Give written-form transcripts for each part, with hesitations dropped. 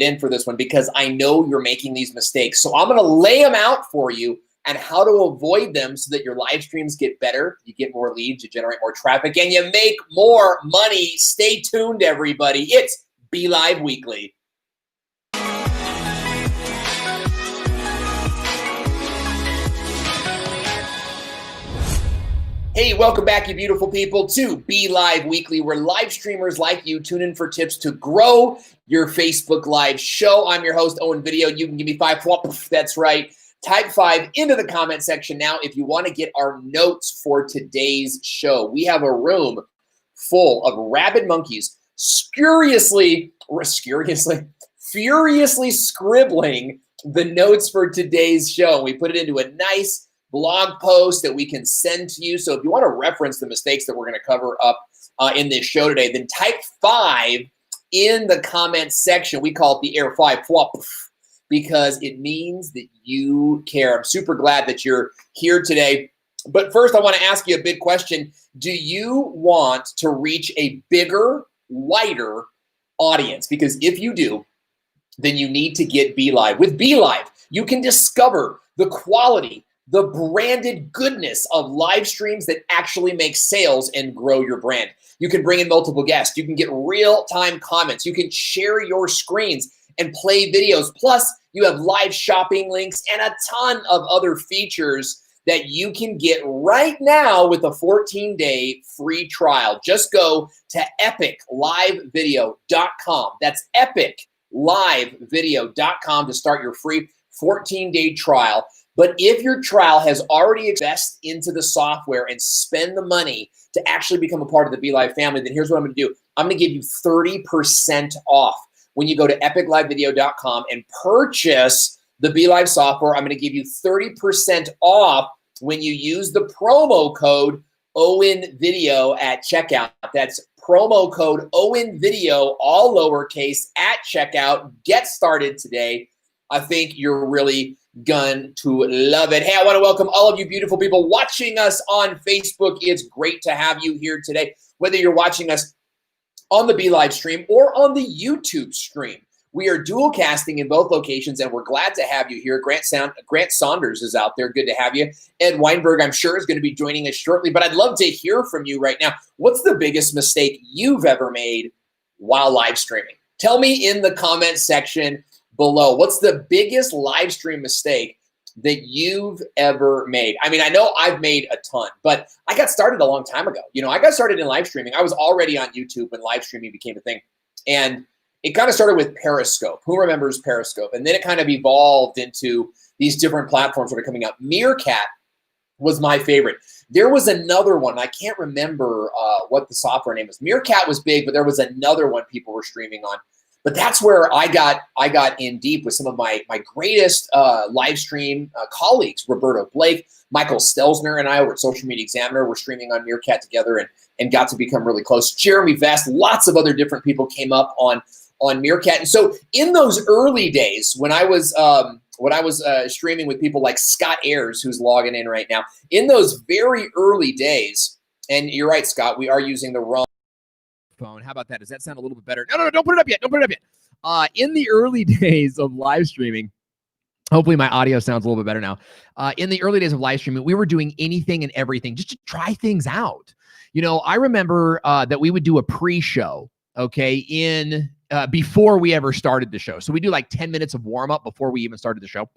in for this one because I know you're making these mistakes. So I'm going to lay them out for you and how to avoid them so that your live streams get better, you get more leads, you generate more traffic, and you make more money. Stay tuned, everybody. It's BeLive Weekly. Hey, welcome back, you beautiful people, to BeLive Weekly, where live streamers like you tune in for tips to grow your Facebook Live show. I'm your host, Owen Video. You can give me 5. That's right. Type 5 into the comment section now if you want to get our notes for today's show. We have a room full of rabid monkeys furiously scribbling the notes for today's show. We put it into a nice blog post that we can send to you. So if you want to reference the mistakes that we're going to cover up in this show today, then type 5 in the comment section. We call it the Air 5 because it means that you care. I'm super glad that you're here today. But first, I want to ask you a big question. Do you want to reach a bigger, wider audience? Because if you do, then you need to get BeLive. With BeLive, you can discover the quality, the branded goodness of live streams that actually make sales and grow your brand. You can bring in multiple guests. You can get real-time comments. You can share your screens and play videos. Plus, you have live shopping links and a ton of other features that you can get right now with a 14-day free trial. Just go to epiclivevideo.com. That's epiclivevideo.com to start your free 14-day trial. But if your trial has already invested into the software and spend the money to actually become a part of the BeLive family, then here's what I'm going to do. I'm going to give you 30% off when you go to epiclivevideo.com and purchase the BeLive software. I'm going to give you 30% off when you use the promo code OwenVideo at checkout. That's promo code OwenVideo, all lowercase, at checkout. Get started today. I think you're really going to love it. Hey, I want to welcome all of you beautiful people watching us on Facebook. It's great to have you here today, whether you're watching us on the BeLive stream or on the YouTube stream. We are dual casting in both locations, and we're glad to have you here. Grant Saunders is out there. Good to have you. Ed Weinberg, I'm sure, is going to be joining us shortly, but I'd love to hear from you right now. What's the biggest mistake you've ever made while live streaming? Tell me in the comment section below. What's the biggest live stream mistake that you've ever made? I mean, I know I've made a ton, but I got started a long time ago. You know, I got started in live streaming. I was already on YouTube when live streaming became a thing. And it kind of started with Periscope. Who remembers Periscope? And then it kind of evolved into these different platforms that are coming out. Meerkat was my favorite. There was another one. I can't remember what the software name was. Meerkat was big, but there was another one people were streaming on. But that's where I got in deep with some of my greatest live stream colleagues. Roberto Blake, Michael Stelzner, and I over at Social Media Examiner were streaming on Meerkat together and got to become really close. Jeremy Vest, lots of other different people came up on Meerkat. And so in those early days, when I was streaming with people like Scott Ayers, who's logging in right now, in those very early days, and you're right, Scott, we are using the wrong phone. How about that? Does that sound a little bit better? No, don't put it up yet. Don't put it up yet. In the early days of live streaming, hopefully my audio sounds a little bit better now. In the early days of live streaming, we were doing anything and everything just to try things out. You know, I remember that we would do a pre-show, okay, before we ever started the show. So we do like 10 minutes of warm up before we even started the show.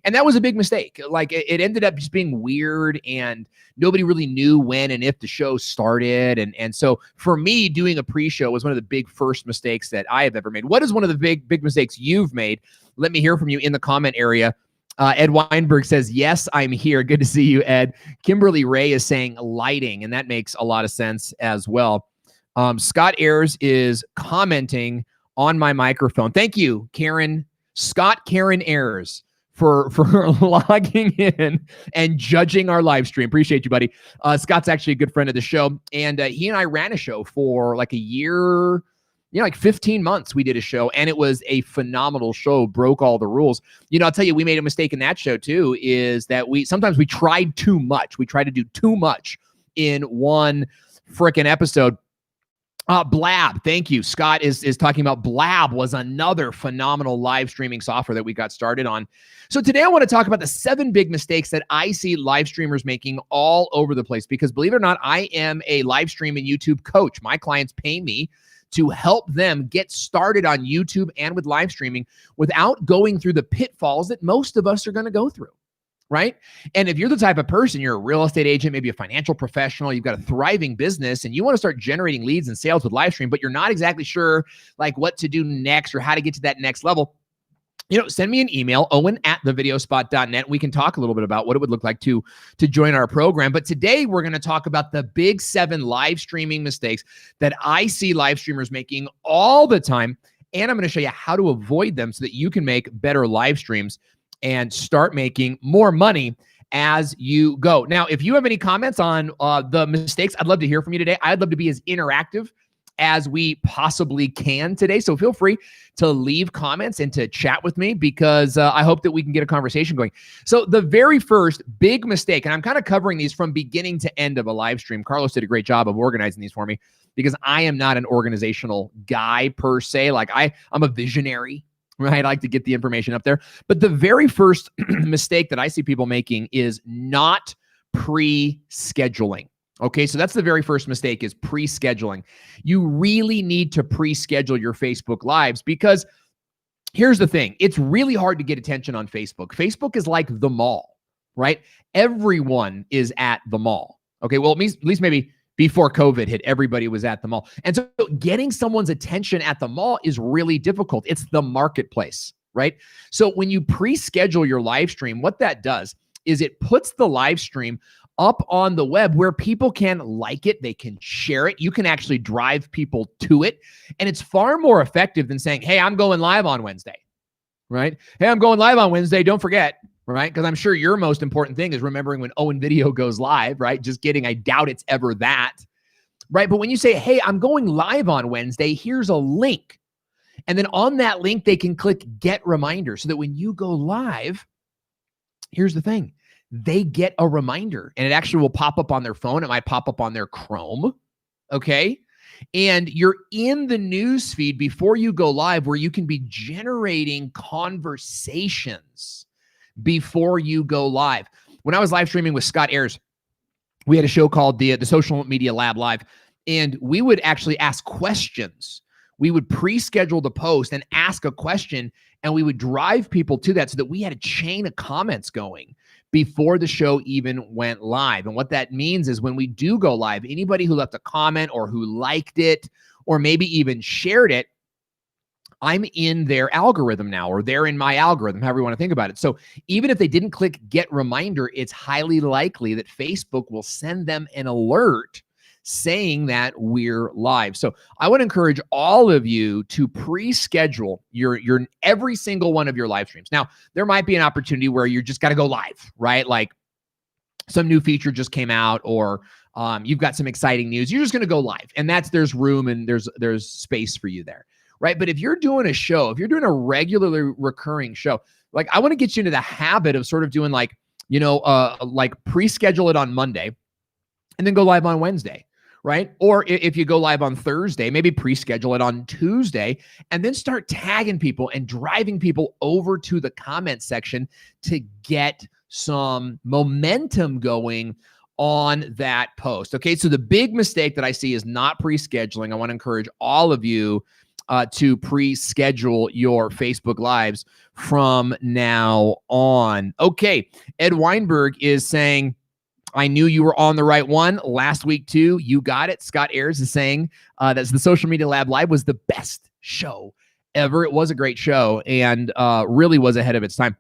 And that was a big mistake. Like it ended up just being weird and nobody really knew when and if the show started. And so for me, doing a pre-show was one of the big first mistakes that I have ever made. What is one of the big mistakes you've made? Let me hear from you in the comment area. Ed Weinberg says, yes, I'm here. Good to see you, Ed. Kimberly Ray is saying lighting, and that makes a lot of sense as well. Scott Ayers is commenting on my microphone. Thank you, Karen Ayers, for logging in and judging our live stream. Appreciate you, buddy. Scott's actually a good friend of the show, and he and I ran a show for like a year, like 15 months. We did a show, and it was a phenomenal show. Broke all the rules. I'll tell you, we made a mistake in that show too. Is that sometimes we tried too much. We tried to do too much in one freaking episode. Blab, thank you. Scott is talking about Blab was another phenomenal live streaming software that we got started on. So today I want to talk about the 7 big mistakes that I see live streamers making all over the place, because believe it or not, I am a live stream and YouTube coach. My clients pay me to help them get started on YouTube and with live streaming without going through the pitfalls that most of us are going to go through. Right? And if you're the type of person, you're a real estate agent, maybe a financial professional, you've got a thriving business and you want to start generating leads and sales with live stream, but you're not exactly sure like what to do next or how to get to that next level, send me an email, owen@thevideospot.net. We can talk a little bit about what it would look like to join our program. But today we're going to talk about the big 7 live streaming mistakes that I see live streamers making all the time. And I'm going to show you how to avoid them so that you can make better live streams and start making more money as you go. Now, if you have any comments on the mistakes, I'd love to hear from you today. I'd love to be as interactive as we possibly can today. So feel free to leave comments and to chat with me, because I hope that we can get a conversation going. So the very first big mistake, and I'm kind of covering these from beginning to end of a live stream. Carlos did a great job of organizing these for me, because I am not an organizational guy per se. Like I'm a visionary. Right? I like to get the information up there. But the very first mistake that I see people making is not pre-scheduling. Okay, so that's the very first mistake, is pre-scheduling. You really need to pre-schedule your Facebook Lives, because here's the thing. It's really hard to get attention on Facebook. Facebook is like the mall, right? Everyone is at the mall. Okay, well, at least maybe before COVID hit, everybody was at the mall. And so getting someone's attention at the mall is really difficult. It's the marketplace, right? So when you pre-schedule your live stream, what that does is it puts the live stream up on the web where people can like it, they can share it, you can actually drive people to it. And it's far more effective than saying, hey, I'm going live on Wednesday, right? Hey, I'm going live on Wednesday, don't forget. Right? Because I'm sure your most important thing is remembering when Owen Video goes live, right? Just kidding. I doubt it's ever that, right? But when you say, hey, I'm going live on Wednesday, here's a link. And then on that link, they can click get reminder, so that when you go live, here's the thing, they get a reminder, and it actually will pop up on their phone. It might pop up on their Chrome. Okay. And you're in the news feed before you go live, where you can be generating conversations before you go live. When I was live streaming with Scott Ayers, we had a show called the Social Media Lab Live, and we would actually ask questions. We would pre-schedule the post and ask a question, and we would drive people to that so that we had a chain of comments going before the show even went live. And what that means is when we do go live, anybody who left a comment or who liked it or maybe even shared it, I'm in their algorithm now, or they're in my algorithm, however you want to think about it. So even if they didn't click get reminder, it's highly likely that Facebook will send them an alert saying that we're live. So I would encourage all of you to pre-schedule your every single one of your live streams. Now, there might be an opportunity where you just got to go live, right? Like some new feature just came out, or you've got some exciting news. You're just going to go live, and there's room and there's space for you there. Right? But if you're doing a show, if you're doing a regularly recurring show, like I want to get you into the habit of sort of doing like pre-schedule it on Monday and then go live on Wednesday, right? Or if you go live on Thursday, maybe pre-schedule it on Tuesday and then start tagging people and driving people over to the comment section to get some momentum going on that post. Okay, so the big mistake that I see is not pre-scheduling. I want to encourage all of you to pre-schedule your Facebook Lives from now on. Okay, Ed Weinberg is saying, I knew you were on the right one last week too. You got it. Scott Ayers is saying that the Social Media Lab Live was the best show ever. It was a great show and really was ahead of its time.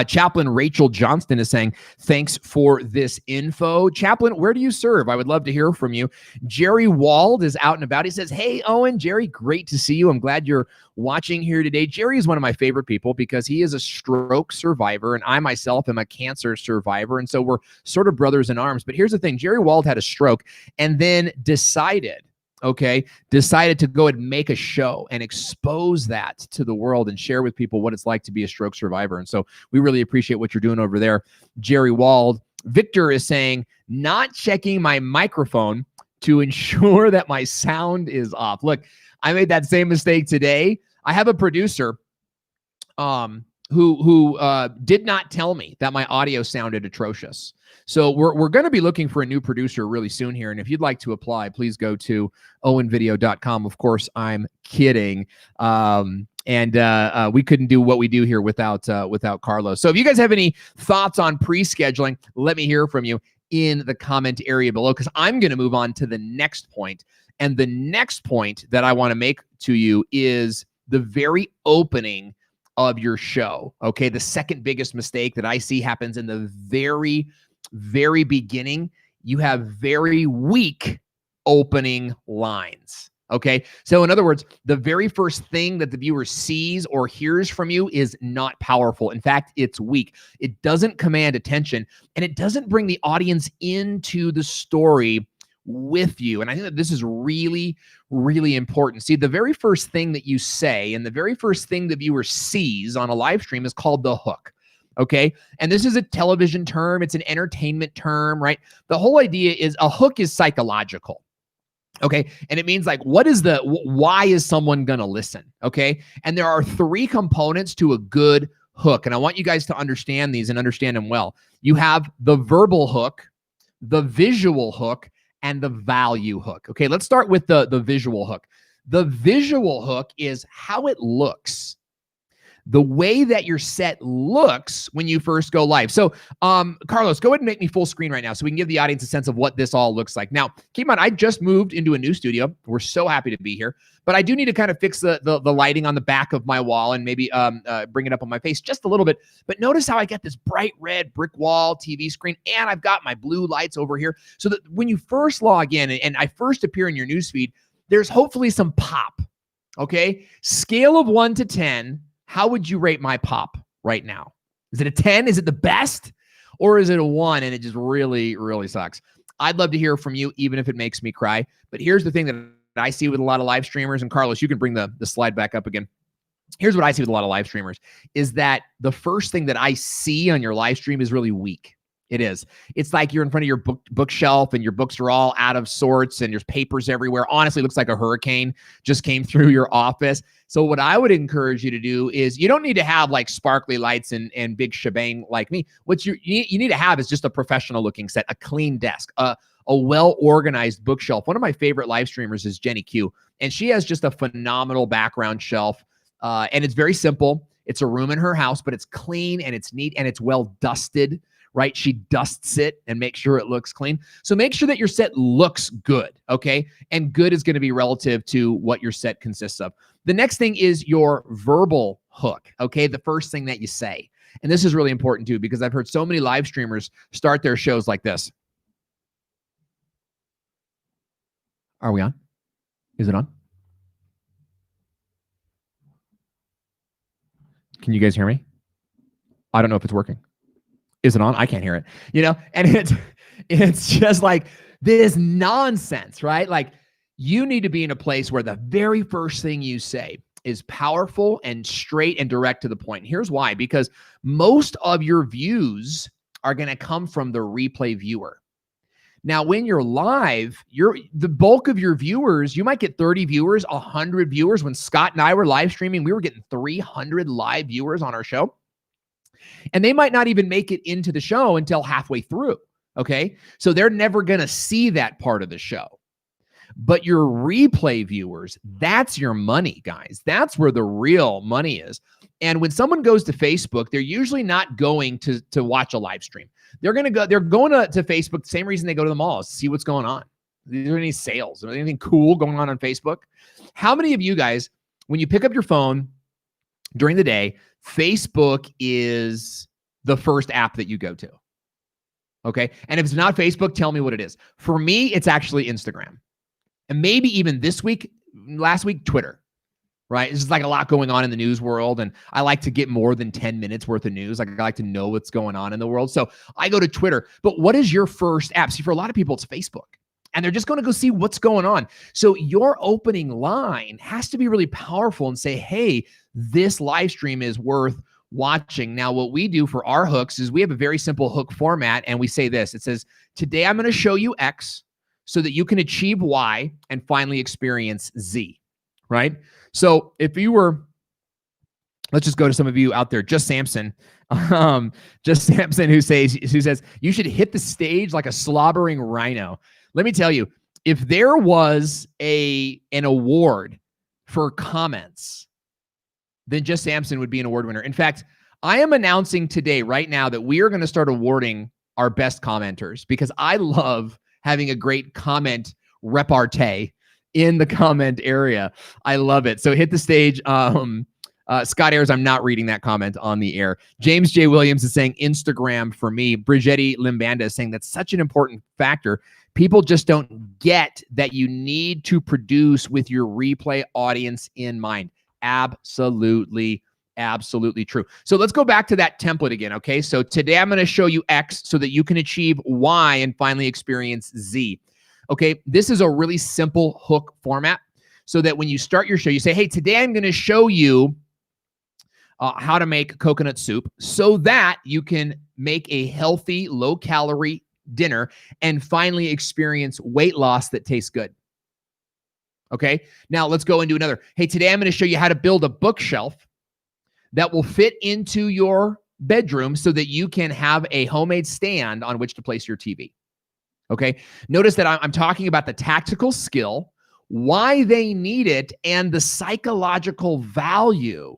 Chaplain Rachel Johnston is saying, thanks for this info. Chaplain, where do you serve? I would love to hear from you. Jerry Wald is out and about. He says, hey, Owen, Jerry, great to see you. I'm glad you're watching here today. Jerry is one of my favorite people because he is a stroke survivor, and I myself am a cancer survivor. And so we're sort of brothers in arms. But here's the thing. Jerry Wald had a stroke and then decided to go and make a show and expose that to the world and share with people what it's like to be a stroke survivor. And so we really appreciate what you're doing over there, Jerry Wald. Victor is saying, not checking my microphone to ensure that my sound is off. Look, I made that same mistake today. I have a producer who did not tell me that my audio sounded atrocious. So we're going to be looking for a new producer really soon here. And if you'd like to apply, please go to owenvideo.com. Of course, I'm kidding. We couldn't do what we do here without Carlos. So if you guys have any thoughts on pre-scheduling, let me hear from you in the comment area below, because I'm going to move on to the next point. And the next point that I want to make to you is the very opening of your show. Okay. The second biggest mistake that I see happens in the very, very beginning. You have very weak opening lines. Okay. So in other words, the very first thing that the viewer sees or hears from you is not powerful. In fact, it's weak. It doesn't command attention, and it doesn't bring the audience into the story with you. And I think that this is really, really important. See, the very first thing that you say and the very first thing the viewer sees on a live stream is called the hook. Okay. And this is a television term. It's an entertainment term, right? The whole idea is a hook is psychological. Okay. And it means like, why is someone going to listen? Okay. And there are three components to a good hook. And I want you guys to understand these and understand them well. You have the verbal hook, the visual hook, and the value hook. Okay. Let's start with the visual hook. The visual hook is how it looks. The way that your set looks when you first go live. So, Carlos, go ahead and make me full screen right now so we can give the audience a sense of what this all looks like. Now, keep in mind, I just moved into a new studio. We're so happy to be here, but I do need to kind of fix the lighting on the back of my wall and maybe bring it up on my face just a little bit. But notice how I get this bright red brick wall TV screen, and I've got my blue lights over here so that when you first log in and I first appear in your newsfeed, there's hopefully some pop. Okay. Scale of 1 to 10. How would you rate my pop right now? Is it a 10? Is it the best? Or is it a 1 and it just really, really sucks? I'd love to hear from you, even if it makes me cry. But here's the thing that I see with a lot of live streamers, and Carlos, you can bring the slide back up again. Here's what I see with a lot of live streamers is that the first thing that I see on your live stream is really weak. It is. It's like you're in front of your bookshelf and your books are all out of sorts and there's papers everywhere. Honestly, it looks like a hurricane just came through your office. So what I would encourage you to do is you don't need to have like sparkly lights and big shebang like me. What you need to have is just a professional looking set, a clean desk, a well-organized bookshelf. One of my favorite live streamers is Jenny Q, and she has just a phenomenal background shelf. And it's very simple. It's a room in her house, but it's clean and it's neat and it's well dusted. Right? She dusts it and makes sure it looks clean. So make sure that your set looks good, okay? And good is going to be relative to what your set consists of. The next thing is your verbal hook, okay? The first thing that you say. And this is really important too, because I've heard so many live streamers start their shows like this. Are we on? Is it on? Can you guys hear me? I don't know if it's working. Is it on? I can't hear it, and it's just like this nonsense, right? Like you need to be in a place where the very first thing you say is powerful and straight and direct to the point. Here's why, because most of your views are going to come from the replay viewer. Now, when you're live, the bulk of your viewers, you might get 30 viewers, 100 viewers. When Scott and I were live streaming, we were getting 300 live viewers on our show. And they might not even make it into the show until halfway through, okay? So they're never going to see that part of the show. But your replay viewers, that's your money, guys. That's where the real money is. And when someone goes to Facebook, they're usually not going to watch a live stream. They're going to Facebook the same reason they go to the malls, to see what's going on. Is there any sales? Is there anything cool going on Facebook? How many of you guys, when you pick up your phone during the day, Facebook is the first app that you go to, okay? And if it's not Facebook, tell me what it is. For me, it's actually Instagram. And maybe even last week, Twitter, right? There's like a lot going on in the news world, and I like to get more than 10 minutes worth of news. Like I like to know what's going on in the world. So I go to Twitter. But what is your first app? See, for a lot of people, it's Facebook. And they're just going to go see what's going on. So your opening line has to be really powerful and say, hey, this live stream is worth watching. Now, what we do for our hooks is we have a very simple hook format, and we say this. It says, today I'm going to show you X. so that you can achieve Y and finally experience Z, right? So if you were, let's just go to some of you out there, Just Samson, who says you should hit the stage like a slobbering rhino. Let me tell you, if there was an award for comments, then Just Samson would be an award winner. In fact, I am announcing today, right now, that we are going to start awarding our best commenters, because I love having a great comment repartee in the comment area. I love it. So hit the stage. Scott Ayers, I'm not reading that comment on the air. James J. Williams is saying Instagram for me. Brigitte Limbanda is saying that's such an important factor. People just don't get that you need to produce with your replay audience in mind. Absolutely true. So let's go back to that template again, okay? So today I'm going to show you X so that you can achieve Y and finally experience Z. Okay, this is a really simple hook format so that when you start your show, you say, hey, today I'm going to show you how to make coconut soup so that you can make a healthy, low-calorie dinner and finally experience weight loss that tastes good. Okay, now let's go into another. Hey, today I'm going to show you how to build a bookshelf that will fit into your bedroom so that you can have a homemade stand on which to place your TV. Okay, notice that I'm talking about the tactical skill, why they need it, and the psychological value.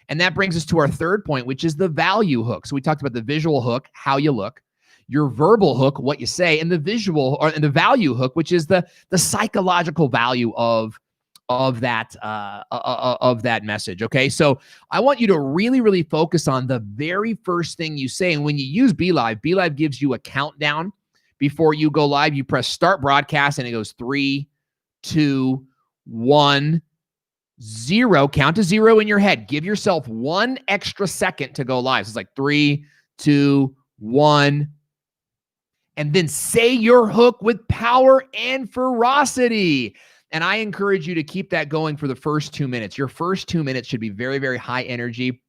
And that brings us to our third point, which is the value hook. So we talked about the visual hook, how you look, your verbal hook, what you say, and the visual or and the value hook, which is the psychological value of that message. Okay, so I want you to really focus on the very first thing you say. And when you use BeLive gives you a countdown before you go live. You press start broadcast, and it goes 3, 2, 1, 0. Count to 0 in your head. Give yourself 1 extra second to go live. So it's like 3, 2, 1. And then say your hook with power and ferocity. And I encourage you to keep that going for the first 2 minutes. Your first 2 minutes should be very high energy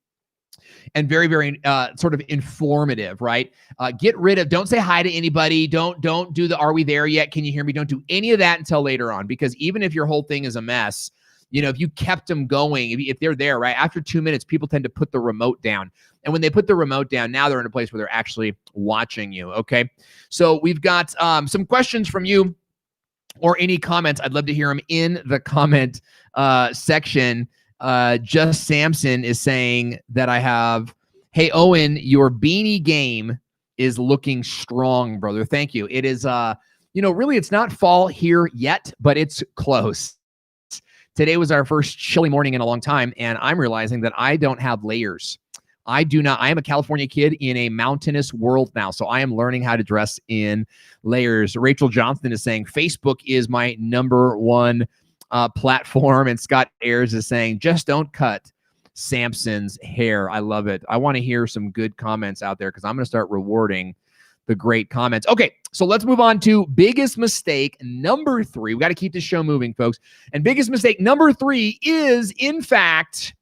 and very sort of informative, right? Get rid of, don't say hi to anybody. Don't do the, are we there yet? Can you hear me? Don't do any of that until later on, because even if your whole thing is a mess, you know, if you kept them going, if they're there, right? After 2 minutes, people tend to put the remote down. And when they put the remote down, now they're in a place where they're actually watching you, okay? So we've got some questions from you or any comments. I'd love to hear them in the comment section. Just Samson is saying that I have, hey, Owen, your beanie game is looking strong, brother. Thank you. It is, really, it's not fall here yet, but it's close. Today was our first chilly morning in a long time, and I'm realizing that I don't have layers. I do not. I am a California kid in a mountainous world now, so I am learning how to dress in layers. Rachel Johnson is saying Facebook is my #1 platform, and Scott Ayers is saying just don't cut Samson's hair. I love it. I want to hear some good comments out there because I'm going to start rewarding the great comments. Okay, so let's move on to biggest mistake number 3. We got to keep this show moving, folks. And biggest mistake number 3 is, in fact,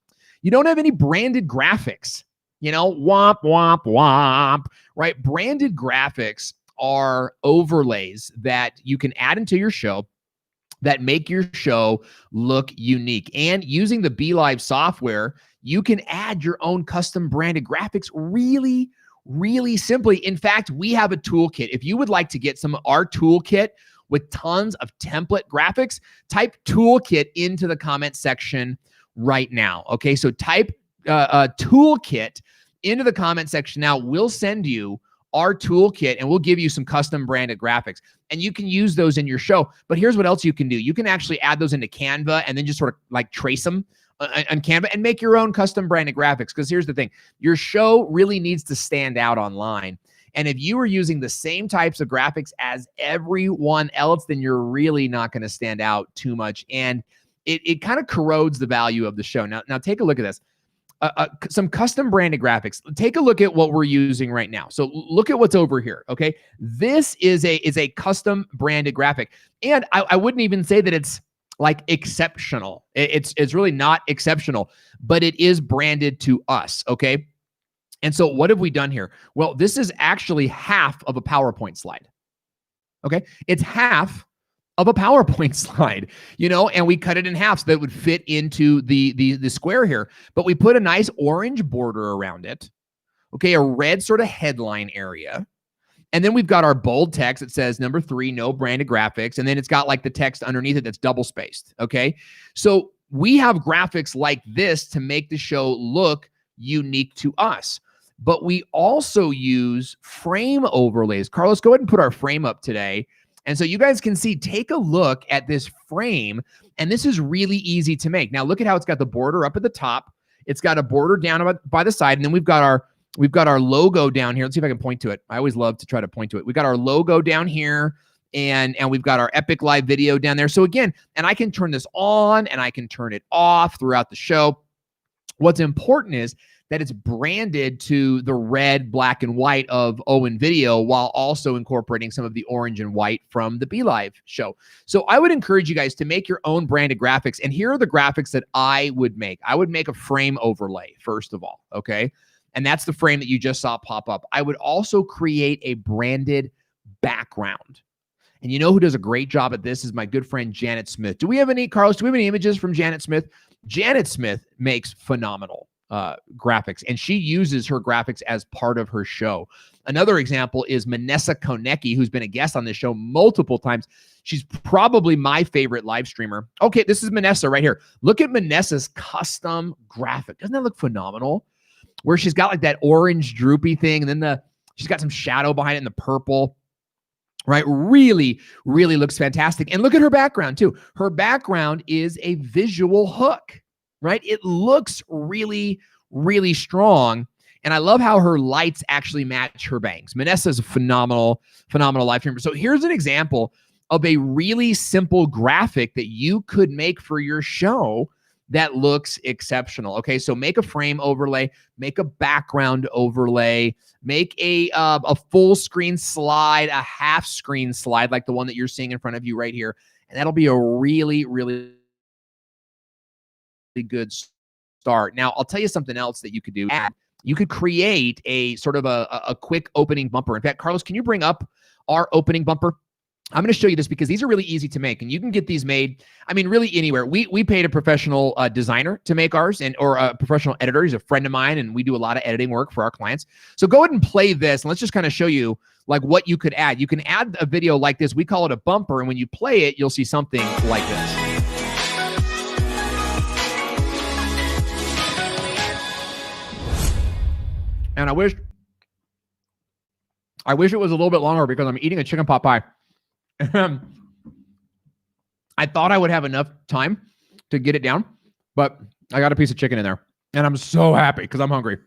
you don't have any branded graphics. You know, womp, womp, womp, right? Branded graphics are overlays that you can add into your show that make your show look unique. And using the BeLive software, you can add your own custom branded graphics really simply. In fact, we have a toolkit. If you would like to get some of our toolkit with tons of template graphics, type toolkit into the comment section right now. Okay, so type toolkit into the comment section now. We'll send you our toolkit and we'll give you some custom branded graphics, and you can use those in your show. But here's what else you can do. You can actually add those into Canva and then just sort of like trace them on Canva and make your own custom branded graphics. Because here's the thing, your show really needs to stand out online. And if you are using the same types of graphics as everyone else, then you're really not going to stand out too much. And it kind of corrodes the value of the show. Now take a look at this. Some custom branded graphics. Take a look at what we're using right now. So look at what's over here. Okay, this is a custom branded graphic, and I wouldn't even say that it's like exceptional. It's really not exceptional, but it is branded to us. Okay, and so what have we done here? Well, this is actually half of a PowerPoint slide. Okay, it's half of a PowerPoint slide, you know, and we cut it in half so that it would fit into the square here. But we put a nice orange border around it. Okay, a red sort of headline area. And then we've got our bold text that says number 3, no branded graphics. And then it's got like the text underneath it that's double spaced. Okay, so we have graphics like this to make the show look unique to us. But we also use frame overlays. Carlos, go ahead and put our frame up today. And so you guys can see, take a look at this frame. And this is really easy to make. Now look at how it's got the border up at the top. It's got a border down by the side. And then we've got our logo down here. Let's see if I can point to it. I always love to try to point to it. We got our logo down here, and we've got our epic live video down there. So again, and I can turn this on and I can turn it off throughout the show. What's important is that it's branded to the red, black, and white of Owen Video while also incorporating some of the orange and white from the BeLive show. So I would encourage you guys to make your own branded graphics. And here are the graphics that I would make. I would make a frame overlay, first of all, okay? And that's the frame that you just saw pop up. I would also create a branded background. And you know who does a great job at this is my good friend Janet Smith. Carlos, do we have any images from Janet Smith? Janet Smith makes phenomenal graphics, and she uses her graphics as part of her show. Another example is Manessa Konecki, who's been a guest on this show multiple times. She's probably my favorite live streamer. Okay, this is Manessa right here. Look at Manessa's custom graphic. Doesn't that look phenomenal? Where she's got like that orange droopy thing, and then she's got some shadow behind it in the purple, right? Really, really looks fantastic. And look at her background too. Her background is a visual hook, right? It looks really, really strong. And I love how her lights actually match her bangs. Manessa is a phenomenal live streamer. So here's an example of a really simple graphic that you could make for your show that looks exceptional. Okay, so make a frame overlay, make a background overlay, make a full screen slide, a half screen slide like the one that you're seeing in front of you right here. And that'll be a really, really good start. Now, I'll tell you something else that you could do. You could create a sort of a quick opening bumper. In fact, Carlos, can you bring up our opening bumper? I'm going to show you this because these are really easy to make, and you can get these made, I mean, really anywhere. We paid a professional designer to make ours, or a professional editor. He's a friend of mine, and we do a lot of editing work for our clients. So go ahead and play this, and let's just kind of show you like what you could add. You can add a video like this. We call it a bumper, and when you play it, you'll see something like this. And I wish it was a little bit longer because I'm eating a chicken pot pie. I thought I would have enough time to get it down, but I got a piece of chicken in there, and I'm so happy because I'm hungry.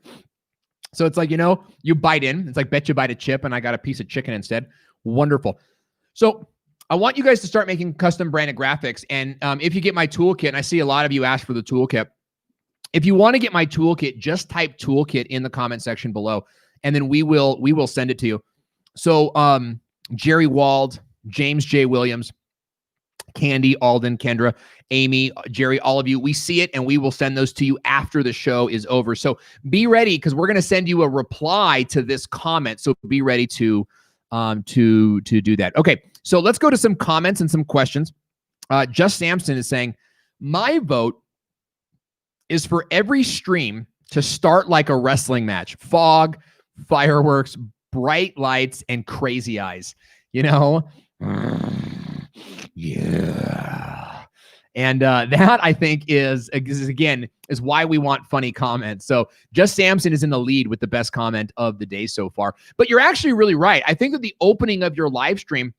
So it's like, you know, you bite in. It's like bet you bite a chip, and I got a piece of chicken instead. Wonderful. So I want you guys to start making custom branded graphics. And if you get my toolkit, and I see a lot of you ask for the toolkit, if you want to get my toolkit, just type toolkit in the comment section below, and then we will send it to you. So Jerry Wald, James J. Williams, Candy, Alden, Kendra, Amy, Jerry, all of you, we see it, and we will send those to you after the show is over. So be ready, because we're going to send you a reply to this comment. So be ready to do that. Okay, so let's go to some comments and some questions. Just Samson is saying, my vote is for every stream to start like a wrestling match. Fog, fireworks, bright lights, and crazy eyes. You know? Yeah. And that, I think, is why we want funny comments. So Just Samson is in the lead with the best comment of the day so far. But you're actually really right. I think that the opening of your live stream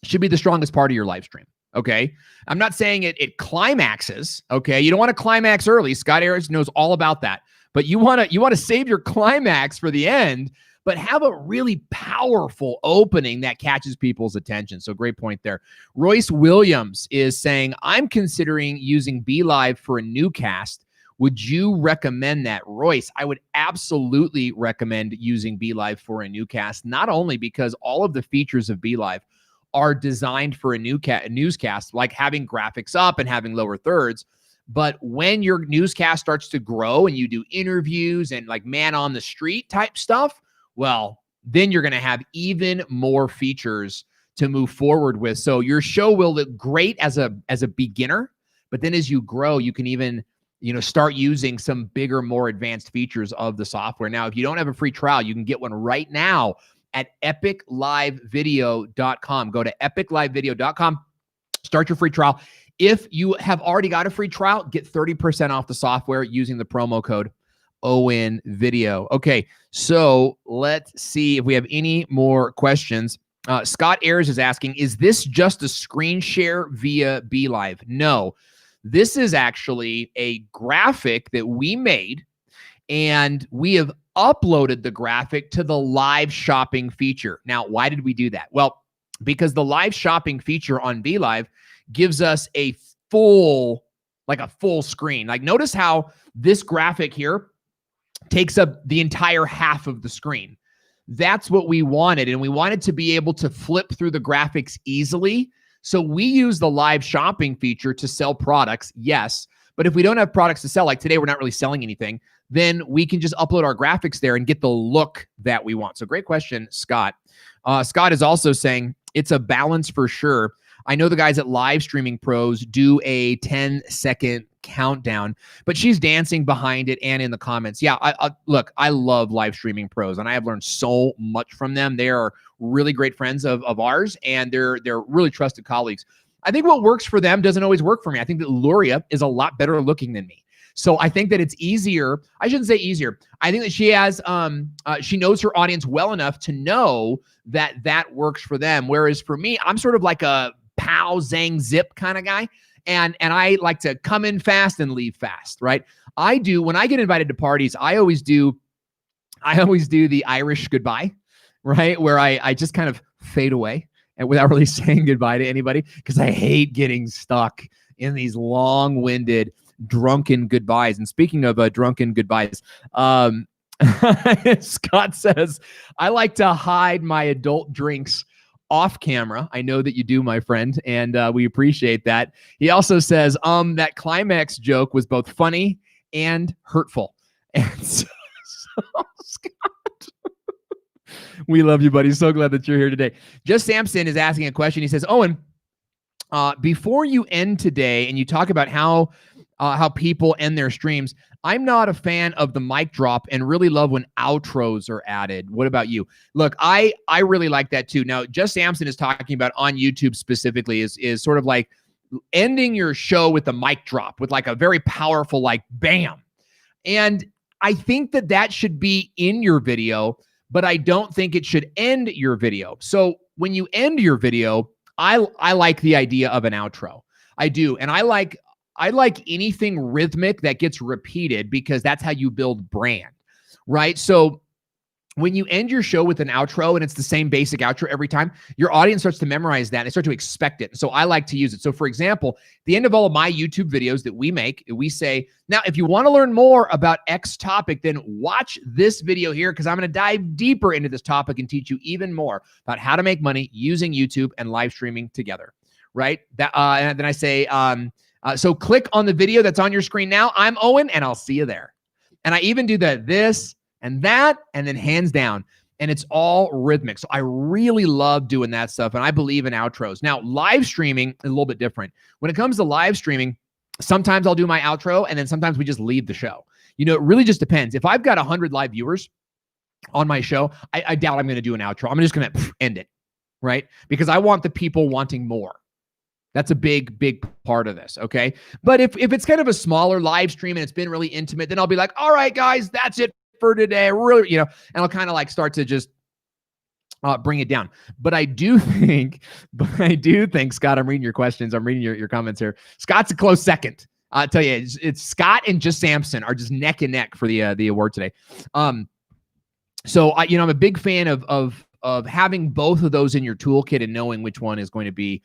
should be the strongest part of your live stream. Okay. I'm not saying it climaxes. Okay. You don't want to climax early. Scott Ayers knows all about that. But you want to save your climax for the end, but have a really powerful opening that catches people's attention. So great point there. Royce Williams is saying, I'm considering using BeLive for a new cast. Would you recommend that? Royce, I would absolutely recommend using BeLive for a new cast, not only because all of the features of BeLive are designed for a newscast, like having graphics up and having lower thirds. But when your newscast starts to grow and you do interviews and like man on the street type stuff, well, then you're going to have even more features to move forward with. So your show will look great as a beginner, but then as you grow, you can even, start using some bigger, more advanced features of the software. Now, if you don't have a free trial, you can get one right now at epiclivevideo.com. Go to epiclivevideo.com, start your free trial. If you have already got a free trial, get 30% off the software using the promo code ONVideo. Okay, so let's see if we have any more questions. Scott Ayers is asking, is this just a screen share via BeLive? No, this is actually a graphic that we made, and we have uploaded the graphic to the live shopping feature. Now, why did we do that? Well, because the live shopping feature on BeLive gives us a full screen. Like, notice how this graphic here takes up the entire half of the screen. That's what we wanted. And we wanted to be able to flip through the graphics easily. So we use the live shopping feature to sell products, yes. But if we don't have products to sell, like today, we're not really selling anything, then we can just upload our graphics there and get the look that we want. So great question, Scott. Scott is also saying it's a balance for sure. I know the guys at Live Streaming Pros do a 10-second countdown, but she's dancing behind it and in the comments. Yeah, look, I love Live Streaming Pros, and I have learned so much from them. They are really great friends of ours, and they're really trusted colleagues. I think what works for them doesn't always work for me. I think that Luria is a lot better looking than me. So I think that it's easier. I shouldn't say easier. I think that she has, she knows her audience well enough to know that works for them. Whereas for me, I'm sort of like a pow, zang, zip kind of guy. And I like to come in fast and leave fast, right? When I get invited to parties, I always do the Irish goodbye, right? Where I just kind of fade away and without really saying goodbye to anybody, because I hate getting stuck in these long-winded drunken goodbyes. And speaking of drunken goodbyes, Scott says, I like to hide my adult drinks off camera. I know that you do, my friend, and we appreciate that. He also says, that climax joke was both funny and hurtful. And so Scott, we love you, buddy. So glad that you're here today. Just Samson is asking a question. He says, Owen, before you end today and you talk about how people end their streams, I'm not a fan of the mic drop and really love when outros are added. What about you? Look, I really like that too. Now, Just Samson is talking about on YouTube specifically is sort of like ending your show with the mic drop with like a very powerful, like bam. And I think that should be in your video, but I don't think it should end your video. So when you end your video, I like the idea of an outro. I do. And I like anything rhythmic that gets repeated because that's how you build brand, right? So when you end your show with an outro and it's the same basic outro every time, your audience starts to memorize that and they start to expect it. So I like to use it. So for example, the end of all of my YouTube videos that we make, we say, now, if you want to learn more about X topic, then watch this video here because I'm going to dive deeper into this topic and teach you even more about how to make money using YouTube and live streaming together, right? And then I say, so click on the video that's on your screen now. I'm Owen, and I'll see you there. And I even do this and that, and then hands down. And it's all rhythmic. So I really love doing that stuff, and I believe in outros. Now, live streaming is a little bit different. When it comes to live streaming, sometimes I'll do my outro, and then sometimes we just leave the show. It really just depends. If I've got 100 live viewers on my show, I doubt I'm going to do an outro. I'm just going to end it, right? Because I want the people wanting more. That's a big, big part of this, okay? But if it's kind of a smaller live stream and it's been really intimate, then I'll be like, all right, guys, that's it for today. Really, and I'll kind of like start to just bring it down. But I do think, Scott, I'm reading your questions. I'm reading your comments here. Scott's a close second. I'll tell you, it's Scott and Just Samson are just neck and neck for the award today. So I'm a big fan of having both of those in your toolkit and knowing which one is going to be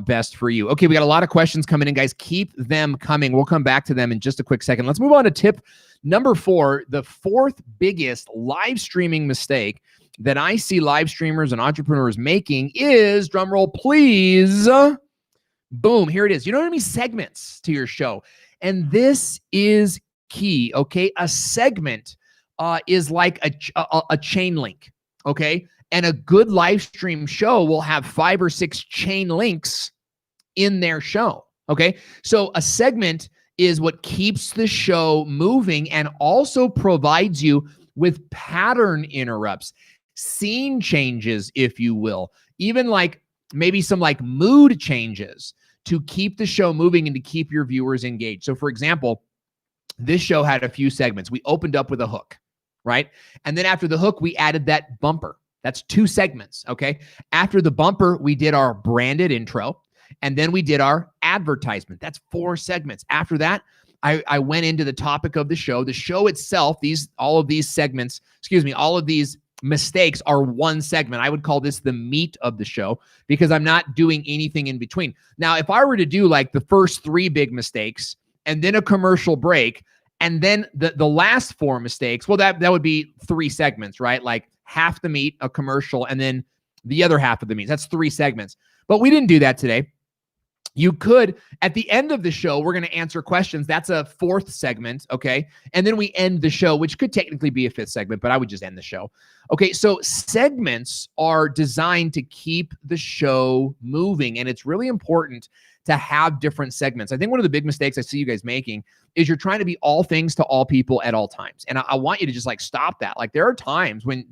best for you. Okay, we got a lot of questions coming in, guys. Keep them coming. We'll come back to them in just a quick second. Let's move on to tip number 4. The 4th biggest live streaming mistake that I see live streamers and entrepreneurs making is, drumroll please, boom, here it is. You know what I mean? Segments to your show. And this is key, okay? A segment is like a chain link, okay? And a good live stream show will have 5 or 6 chain links in their show. Okay. So a segment is what keeps the show moving and also provides you with pattern interrupts, scene changes, if you will, even like maybe some like mood changes to keep the show moving and to keep your viewers engaged. So for example, this show had a few segments. We opened up with a hook, right? And then after the hook, we added that bumper. That's 2 segments, okay? After the bumper, we did our branded intro, and then we did our advertisement. That's 4 segments. After that, I went into the topic of the show. The show itself, all of these mistakes are 1 segment. I would call this the meat of the show because I'm not doing anything in between. Now, if I were to do like the first 3 big mistakes and then a commercial break and then the last 4 mistakes, well, that would be 3 segments, right? Like half the meat, a commercial, and then the other half of the meat. That's 3 segments. But we didn't do that today. You could, at the end of the show, we're going to answer questions. That's a 4th segment, okay? And then we end the show, which could technically be a 5th segment, but I would just end the show. Okay, so segments are designed to keep the show moving, and it's really important to have different segments. I think one of the big mistakes I see you guys making is you're trying to be all things to all people at all times. And I want you to just like stop that. Like there are times when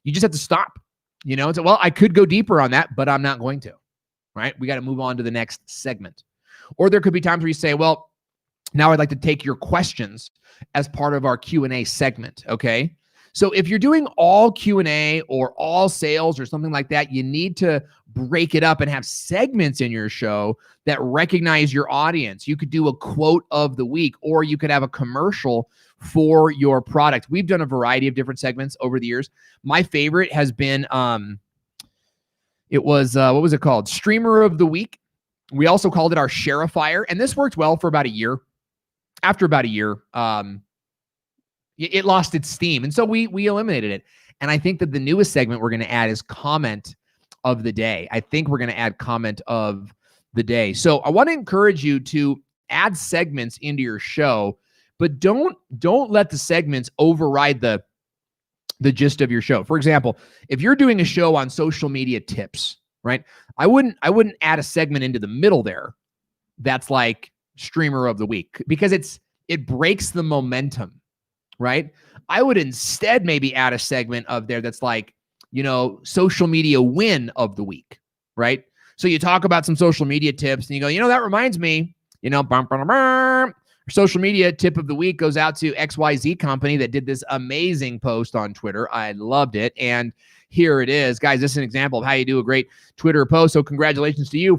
you just have to stop, you know? It's well, I could go deeper on that, but I'm not going to. Right? We got to move on to the next segment. Or there could be times where you say, well, now I'd like to take your questions as part of our Q&A segment, okay? So if you're doing all Q&A or all sales or something like that, you need to break it up and have segments in your show that recognize your audience. You could do a quote of the week, or you could have a commercial for your product. We've done a variety of different segments over the years. My favorite has been... It was, what was it called? Streamer of the Week. We also called it our Shareifier, and this worked well for about a year. After about a year, it lost its steam, and so we eliminated it. And I think that the newest segment we're going to add is Comment of the Day. I think we're going to add Comment of the Day. So I want to encourage you to add segments into your show, but don't let the segments override the gist of your show. For example, if you're doing a show on social media tips, right? I wouldn't add a segment into the middle there that's like Streamer of the Week because it breaks the momentum, right? I would instead maybe add a segment of there that's like, you know, social media win of the week, right? So you talk about some social media tips and you go, you know, that reminds me, you know, social media tip of the week goes out to XYZ company that did this amazing post on Twitter. I loved it. And here it is. Guys, this is an example of how you do a great Twitter post. So congratulations to you.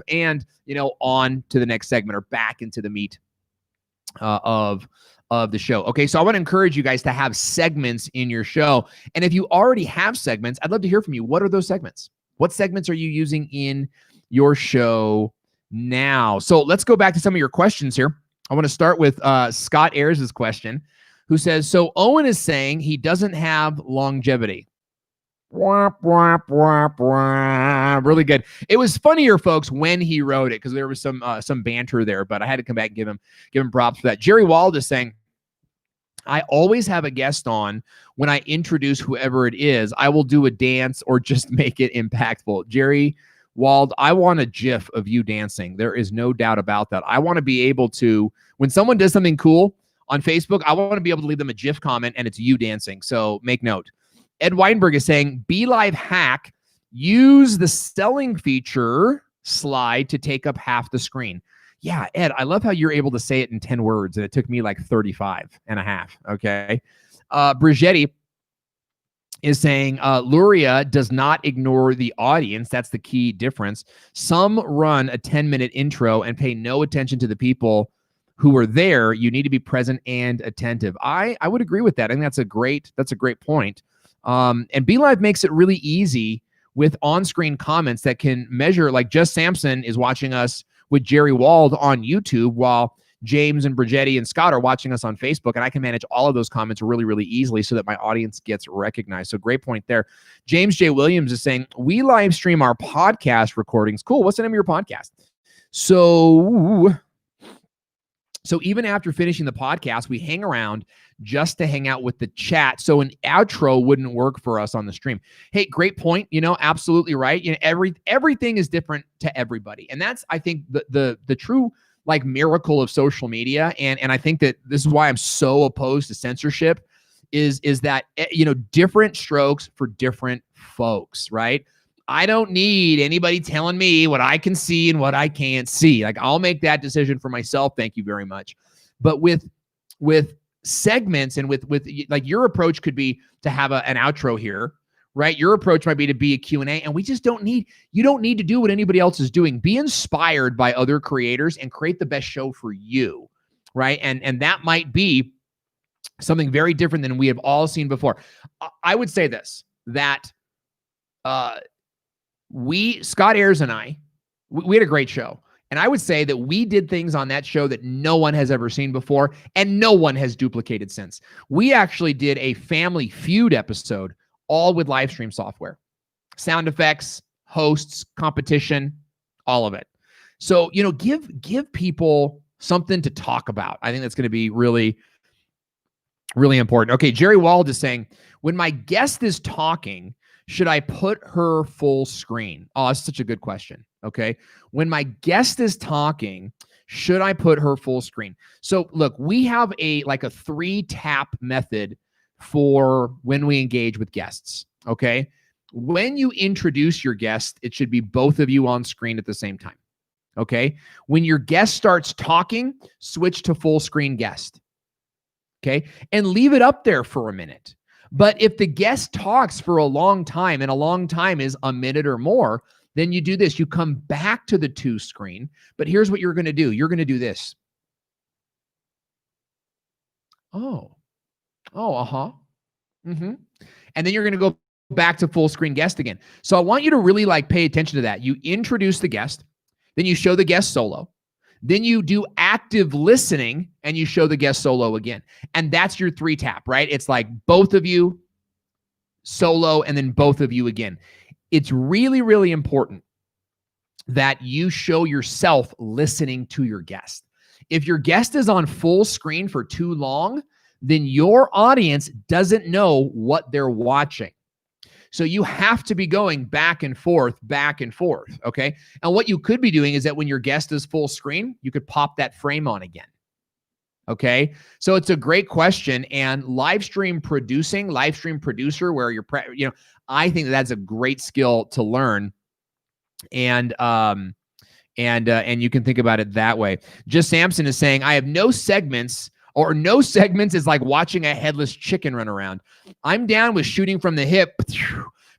And, you know, on to the next segment or back into the meat of the show. Okay, so I want to encourage you guys to have segments in your show. And if you already have segments, I'd love to hear from you. What are those segments? What segments are you using in your show now? So let's go back to some of your questions here. I want to start with Scott Ayers' question, who says, so Owen is saying he doesn't have longevity. Wah, wah, wah, wah. Really good. It was funnier, folks, when he wrote it because there was some banter there, but I had to come back and give him props for that. Jerry Wald is saying, I always have a guest on when I introduce whoever it is. I will do a dance or just make it impactful. Jerry Wald, I want a GIF of you dancing. There is no doubt about that. I want to be able to, when someone does something cool on Facebook, I want to be able to leave them a GIF comment and it's you dancing. So make note. Ed Weinberg is saying, BeLive hack, use the selling feature slide to take up half the screen. Yeah, Ed, I love how you're able to say it in 10 words, and it took me like 35 and a half, okay? Brigetti is saying, Luria does not ignore the audience. That's the key difference. Some run a 10-minute intro and pay no attention to the people who are there. You need to be present and attentive. I would agree with that. I think that's a great point. And BeLive makes it really easy with on-screen comments that can measure, like Just Sampson is watching us with Jerry Wald on YouTube while James and Brigetti and Scott are watching us on Facebook, and I can manage all of those comments really, really easily so that my audience gets recognized. So great point there. James J. Williams is saying, we live stream our podcast recordings. Cool. What's the name of your podcast? So So even after finishing the podcast, we hang around just to hang out with the chat. So an outro wouldn't work for us on the stream. Hey, great point. Absolutely right. Everything is different to everybody. And that's, I think, the true like miracle of social media. And I think that this is why I'm so opposed to censorship is that, different strokes for different folks, right? I don't need anybody telling me what I can see and what I can't see. Like, I'll make that decision for myself. Thank you very much. But with segments and with like your approach could be to have an outro here, right? Your approach might be to be a Q&A, and you don't need to do what anybody else is doing. Be inspired by other creators and create the best show for you, right? And that might be something very different than we have all seen before. I would say this, that Scott Ayers and I, we had a great show. And I would say that we did things on that show that no one has ever seen before, and no one has duplicated since. We actually did a Family Feud episode, all with live stream software, sound effects, hosts, competition, all of it. So, give people something to talk about. I think that's going to be really, really important. Okay, Jerry Wald is saying, when my guest is talking, should I put her full screen? Oh, that's such a good question. Okay. When my guest is talking, should I put her full screen? So look, we have a 3-tap method for when we engage with guests. Okay. When you introduce your guest, it should be both of you on screen at the same time. Okay. When your guest starts talking, switch to full screen guest. Okay. And leave it up there for a minute. But if the guest talks for a long time, and a long time is a minute or more, then you do this. You come back to the 2 screen, but here's what you're going to do. You're going to do this. And then you're going to go back to full screen guest again. So I want you to really pay attention to that. You introduce the guest, then you show the guest solo. Then you do active listening and you show the guest solo again. And that's your 3-tap, right? It's like both of you, solo, and then both of you again. It's really, really important that you show yourself listening to your guest. If your guest is on full screen for too long, then your audience doesn't know what they're watching. So you have to be going back and forth, okay? And what you could be doing is that when your guest is full screen, you could pop that frame on again, okay? So it's a great question, and live stream producer, where you're, I think that's a great skill to learn, and you can think about it that way. Just Samson is saying, I have no segments. Or no segments is like watching a headless chicken run around. I'm down with shooting from the hip,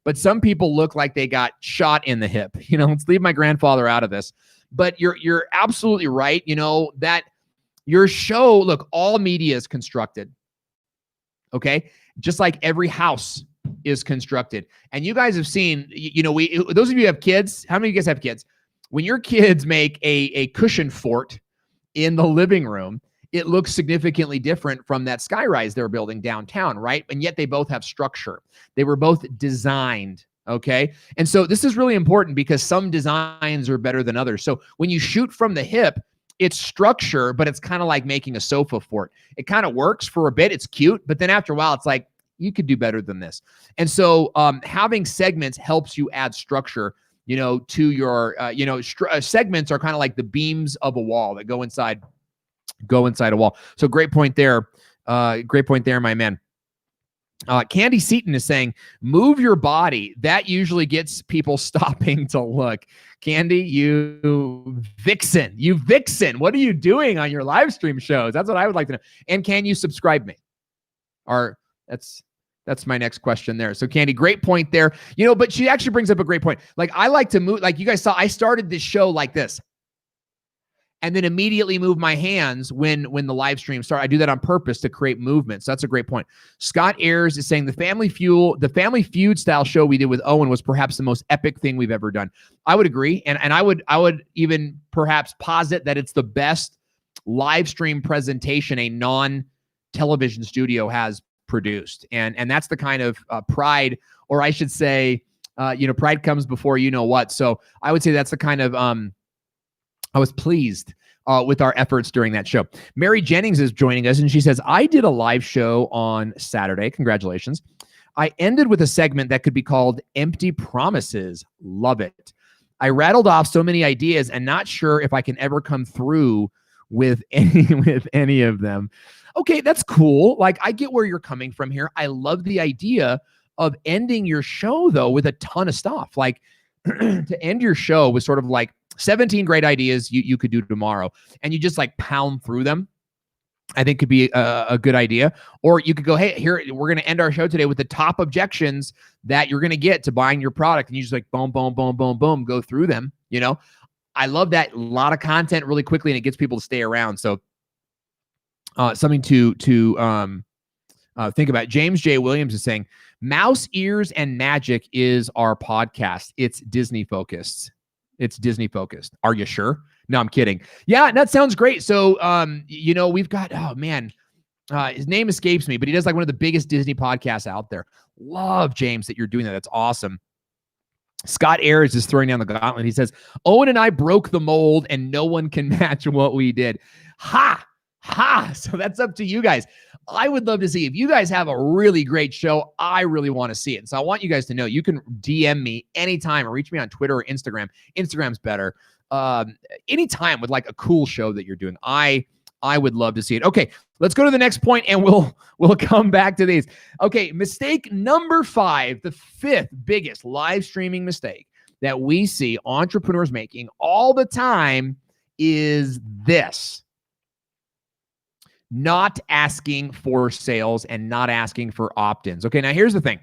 but some people look like they got shot in the hip. Let's leave my grandfather out of this. But you're absolutely right. That your show, look, all media is constructed. Okay, just like every house is constructed. And you guys have seen, those of you who have kids. How many of you guys have kids? When your kids make a cushion fort in the living room, it looks significantly different from that skyrise they're building downtown, right? And yet they both have structure. They were both designed, okay? And so this is really important because some designs are better than others. So when you shoot from the hip, it's structure, but it's kind of like making a sofa fort. It kind of works for a bit. It's cute, but then after a while, it's like, you could do better than this. And so having segments helps you add structure, to your, segments are kind of like the beams of a wall that go inside a wall. So great point there. My man. Candy Seaton is saying, move your body. That usually gets people stopping to look. Candy, you vixen. What are you doing on your live stream shows? That's what I would like to know. And can you subscribe me? That's my next question there. So Candy, great point there. But she actually brings up a great point. I like to move, like you guys saw, I started this show like this, and then immediately move my hands when the live stream starts. I do that on purpose to create movement. So that's a great point. Scott Ayers is saying the Family Feud style show we did with Owen was perhaps the most epic thing we've ever done. I would agree. And I would even perhaps posit that it's the best live stream presentation a non-television studio has produced. And that's the kind of pride, or I should say, pride comes before you know what. So I would say that's the kind of, I was pleased with our efforts during that show. Mary Jennings is joining us, and she says, I did a live show on Saturday. Congratulations. I ended with a segment that could be called Empty Promises. Love it. I rattled off so many ideas and not sure if I can ever come through with any of them. Okay, that's cool. Like, I get where you're coming from here. I love the idea of ending your show, though, with a ton of stuff. Like, to end your show with sort of like 17 great ideas you could do tomorrow, and you just like pound through them, I think could be a good idea. Or you could go, hey, here, we're going to end our show today with the top objections that you're going to get to buying your product. And you just like, boom, boom, boom, boom, boom, go through them. You know, I love that. A lot of content really quickly, and it gets people to stay around. So something to think about. James J. Williams is saying, Mouse Ears and Magic is our podcast. It's Disney focused. It's Disney focused. Are you sure? No, I'm kidding. Yeah, that sounds great. So, you know, we've got, oh man, his name escapes me, but he does like one of the biggest Disney podcasts out there. Love, James, that you're doing that. That's awesome. Scott Ayers is throwing down the gauntlet. He says, Owen and I broke the mold and no one can match what we did. Ha! So that's up to you guys. I would love to see if you guys have a really great show. I really want to see it. And so I want you guys to know you can DM me anytime or reach me on Twitter or Instagram. Instagram's better. Anytime with like a cool show that you're doing. I would love to see it. Okay, let's go to the next point and we'll come back to these. Okay, mistake number 5, the 5th biggest live streaming mistake that we see entrepreneurs making all the time is this. Not asking for sales and not asking for opt-ins. Okay, now here's the thing.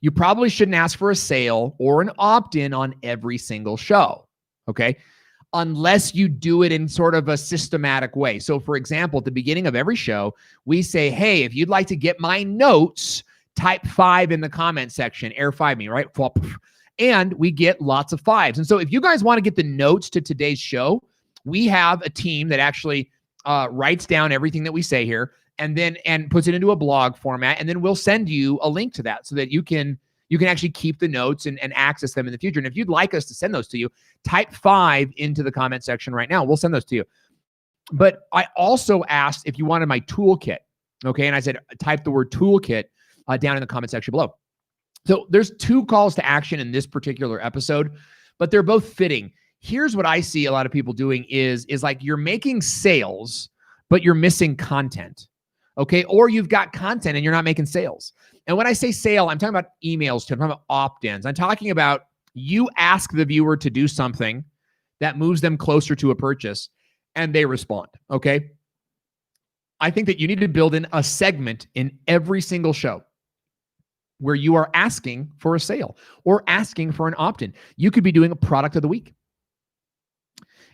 You probably shouldn't ask for a sale or an opt-in on every single show, okay? Unless you do it in sort of a systematic way. So for example, at the beginning of every show, we say, hey, if you'd like to get my notes, type 5 in the comment section, air 5 me, right? And we get lots of 5s. And so if you guys want to get the notes to today's show, we have a team that actually writes down everything that we say here and puts it into a blog format. And then we'll send you a link to that so that you can actually keep the notes and access them in the future. And if you'd like us to send those to you, type 5 into the comment section right now. We'll send those to you. But I also asked if you wanted my toolkit. Okay. And I said, type the word toolkit down in the comment section below. So there's 2 calls to action in this particular episode, but they're both fitting. Here's what I see a lot of people doing is like you're making sales, but you're missing content. Okay. Or you've got content and you're not making sales. And when I say sale, I'm talking about emails, I'm talking about opt-ins. I'm talking about you ask the viewer to do something that moves them closer to a purchase and they respond. Okay. I think that you need to build in a segment in every single show where you are asking for a sale or asking for an opt-in. You could be doing a product of the week.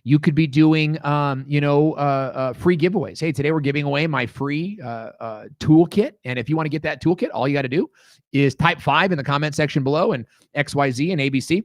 You could be doing, free giveaways. Hey, today we're giving away my free toolkit. And if you want to get that toolkit, all you got to do is type 5 in the comment section below and XYZ and ABC.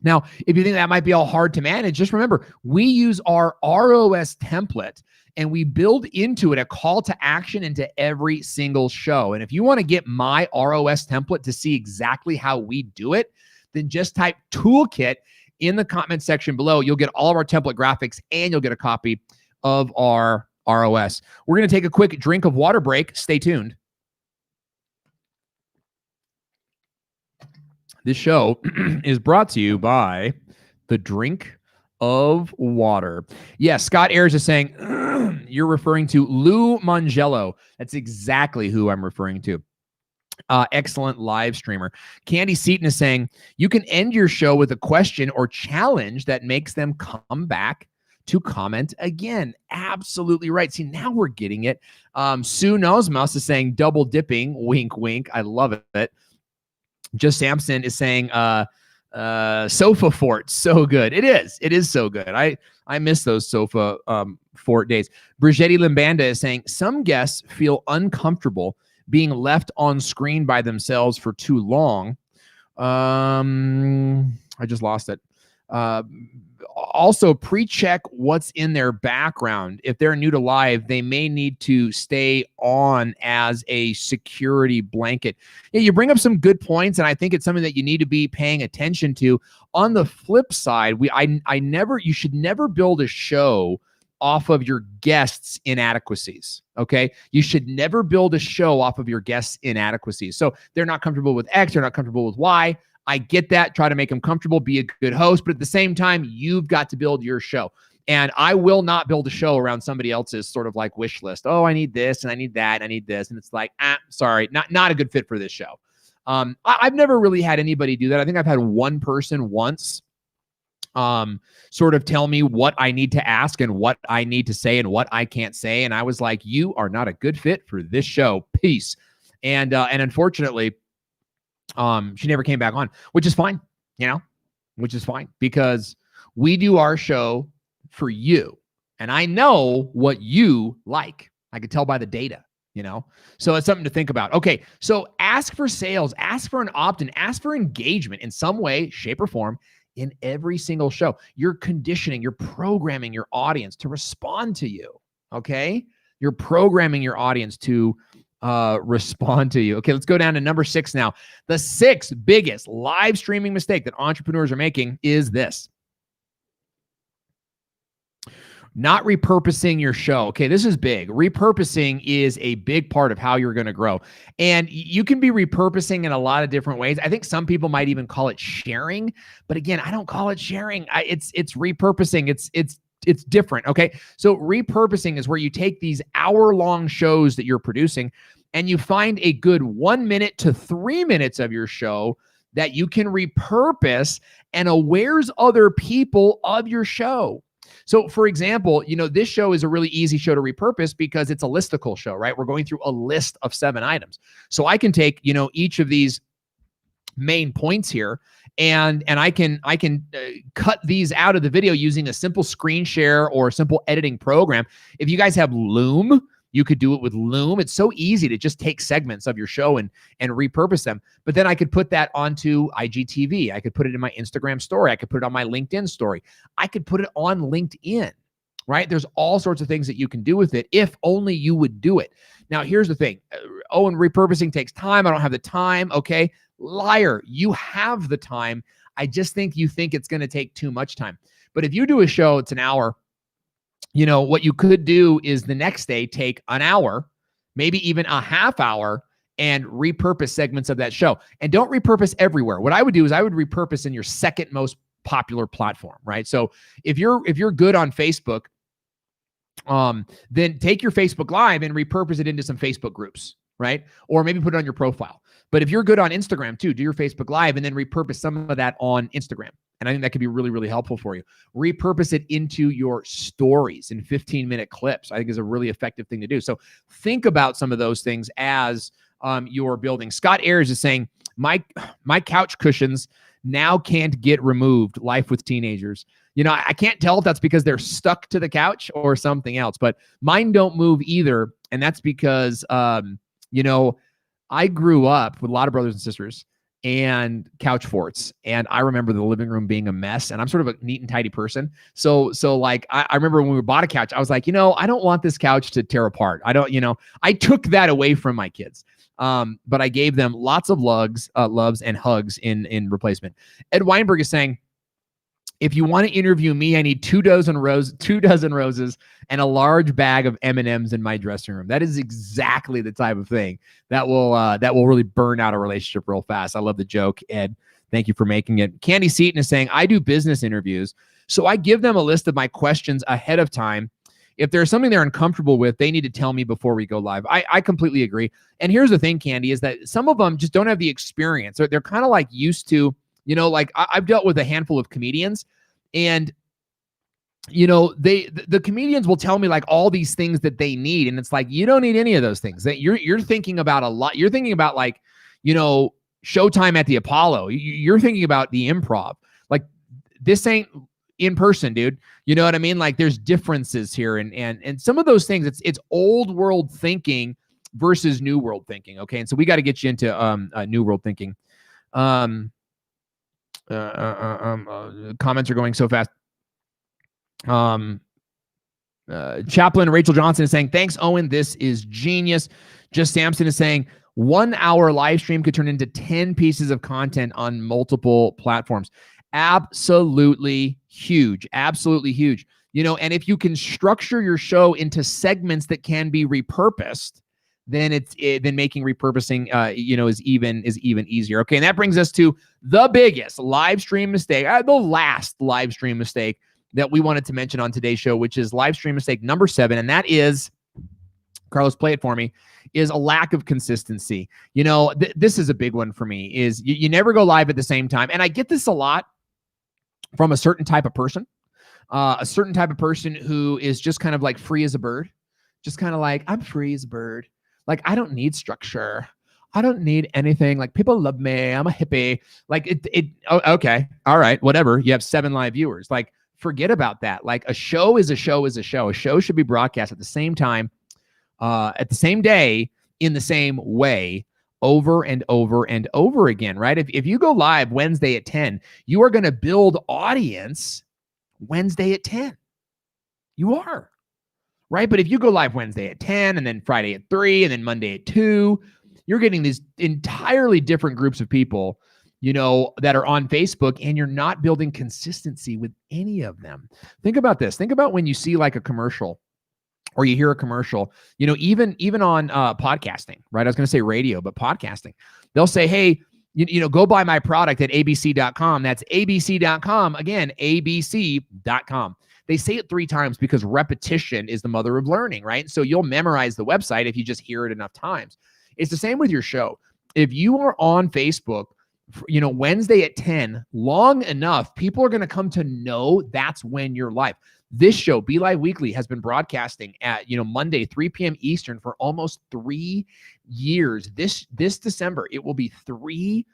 Now, if you think that might be all hard to manage, just remember, we use our ROS template and we build into it a call to action into every single show. And if you want to get my ROS template to see exactly how we do it, then just type toolkit in the comment section below. You'll get all of our template graphics and you'll get a copy of our ROS. We're going to take a quick drink of water break. Stay tuned. This show is brought to you by the drink of water. Yes, Scott Ayers is saying, you're referring to Lou Mangello. That's exactly who I'm referring to. Excellent live streamer. Candy Seaton is saying, you can end your show with a question or challenge that makes them come back to comment again. Absolutely right. See, now we're getting it. Sue Nosmouse is saying, double dipping, wink, wink. I love it. Just Samson is saying, sofa fort, so good. It is so good. I miss those sofa fort days. Brigitte Limbanda is saying, some guests feel uncomfortable being left on screen by themselves for too long. I just lost it. Also pre-check what's in their background. If they're new to live, they may need to stay on as a security blanket. Yeah, you bring up some good points, and I think it's something that you need to be paying attention to. On the flip side, you should never build a show off of your guests' inadequacies. Okay, you should never build a show off of your guests' inadequacies. So they're not comfortable with X, they're not comfortable with Y. I get that. Try to make them comfortable, be a good host, but at the same time, you've got to build your show. And I will not build a show around somebody else's sort of like wish list. Oh, I need this and I need that and I need this. And it's like, sorry, not a good fit for this show. I've never really had anybody do that. I think I've had one person once sort of tell me what I need to ask and what I need to say and what I can't say. And I was like, you are not a good fit for this show. Peace. And unfortunately, she never came back on, which is fine, which is fine because we do our show for you. And I know what you like. I could tell by the data, so it's something to think about. Okay. So ask for sales, ask for an opt-in, ask for engagement in some way, shape or form in every single show. You're conditioning, you're programming your audience to respond to you. Okay. You're programming your audience to respond to you. Okay, let's go down to number 6 now. The 6th biggest live streaming mistake that entrepreneurs are making is this: not repurposing your show. Okay, this is big. Repurposing is a big part of how you're going to grow. And you can be repurposing in a lot of different ways. I think some people might even call it sharing, but again, I don't call it sharing. It's repurposing. It's different. Okay. So repurposing is where you take these hour-long shows that you're producing and you find a good 1 minute to 3 minutes of your show that you can repurpose and awares other people of your show. So for example, this show is a really easy show to repurpose because it's a listicle show, right? We're going through a list of 7 items. So I can take, each of these main points here and I can cut these out of the video using a simple screen share or a simple editing program. If you guys have Loom, you could do it with Loom. It's so easy to just take segments of your show and repurpose them. But then I could put that onto IGTV. I could put it in my Instagram story. I could put it on my LinkedIn story. I could put it on LinkedIn, right? There's all sorts of things that you can do with it if only you would do it. Now, here's the thing. Oh, and repurposing takes time. I don't have the time. Okay. Liar. You have the time. I just think you think it's going to take too much time. But if you do a show, it's an hour. What you could do is the next day take an hour, maybe even a half hour, and repurpose segments of that show. And don't repurpose everywhere. What I would do is I would repurpose in your second most popular platform, right? So if you're good on Facebook, then take your Facebook Live and repurpose it into some Facebook groups, right? Or maybe put it on your profile. But if you're good on Instagram too, do your Facebook Live and then repurpose some of that on Instagram. And I think that could be really, really helpful for you. Repurpose it into your stories in 15-minute clips. I think is a really effective thing to do. So think about some of those things as you're building. Scott Ayers is saying, my couch cushions now can't get removed. Life with teenagers. I can't tell if that's because they're stuck to the couch or something else, but mine don't move either. And that's because, I grew up with a lot of brothers and sisters and couch forts. And I remember the living room being a mess, and I'm sort of a neat and tidy person. So like, I remember when we bought a couch, I was like, I don't want this couch to tear apart. I took that away from my kids. But I gave them lots of loves and hugs in replacement. Ed Weinberg is saying, if you want to interview me, I need 2 dozen roses and a large bag of M&Ms in my dressing room. That is exactly the type of thing that will really burn out a relationship real fast. I love the joke, Ed. Thank you for making it. Candy Seaton is saying, I do business interviews, so I give them a list of my questions ahead of time. If there's something they're uncomfortable with, they need to tell me before we go live. I completely agree. And here's the thing, Candy, is that some of them just don't have the experience. They're kind of like used to, like I've dealt with a handful of comedians, and the comedians will tell me like all these things that they need, and it's like, you don't need any of those things. That you're thinking about a lot. You're thinking about like, Showtime at the Apollo. You're thinking about the Improv. Like, this ain't in person, dude. You know what I mean? Like, there's differences here, and some of those things, it's old world thinking versus new world thinking. Okay, and so we got to get you into new world thinking. Comments are going so fast. Chaplain Rachel Johnson is saying, thanks, Owen. This is genius. Just Samson is saying, 1 hour live stream could turn into 10 pieces of content on multiple platforms. Absolutely huge. Absolutely huge. And if you can structure your show into segments that can be repurposed, then then making repurposing, is even easier. Okay. And that brings us to the biggest live stream mistake, the last live stream mistake that we wanted to mention on today's show, which is live stream mistake number 7. And that is, Carlos, play it for me, is a lack of consistency. This is a big one for me, is you never go live at the same time. And I get this a lot from a certain type of person, who is just kind of like free as a bird, just kind of like, I'm free as a bird. Like, I don't need structure. I don't need anything. Like, people love me. I'm a hippie. Like okay. All right. Whatever. You have 7 live viewers. Like, forget about that. Like, a show is a show is a show. A show should be broadcast at the same time, at the same day, in the same way, over and over and over again, right? If you go live Wednesday at 10, you are going to build audience Wednesday at 10. You are, right? But if you go live Wednesday at 10 and then Friday at 3 and then Monday at 2, you're getting these entirely different groups of people, that are on Facebook, and you're not building consistency with any of them. Think about this. Think about when you see like a commercial, or you hear a commercial, even on podcasting, right? I was going to say radio, but podcasting, they'll say, hey, go buy my product at abc.com. That's abc.com. Again, abc.com. They say it 3 times because repetition is the mother of learning, right? So you'll memorize the website if you just hear it enough times. It's the same with your show. If you are on Facebook, Wednesday at 10, long enough, people are going to come to know that's when you're live. This show, BeLive Weekly, has been broadcasting at, Monday, 3 p.m. Eastern for almost 3 years. This December, it will be 3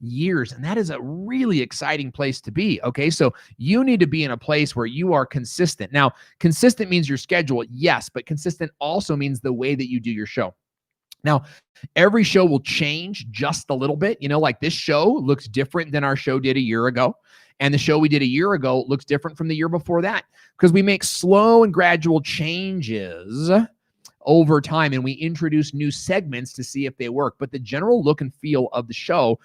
years. And that is a really exciting place to be. Okay. So you need to be in a place where you are consistent. Now, consistent means your schedule. Yes. But consistent also means the way that you do your show. Now, every show will change just a little bit. Like this show looks different than our show did a year ago. And the show we did a year ago looks different from the year before that, because we make slow and gradual changes over time, and we introduce new segments to see if they work. But the general look and feel of the show,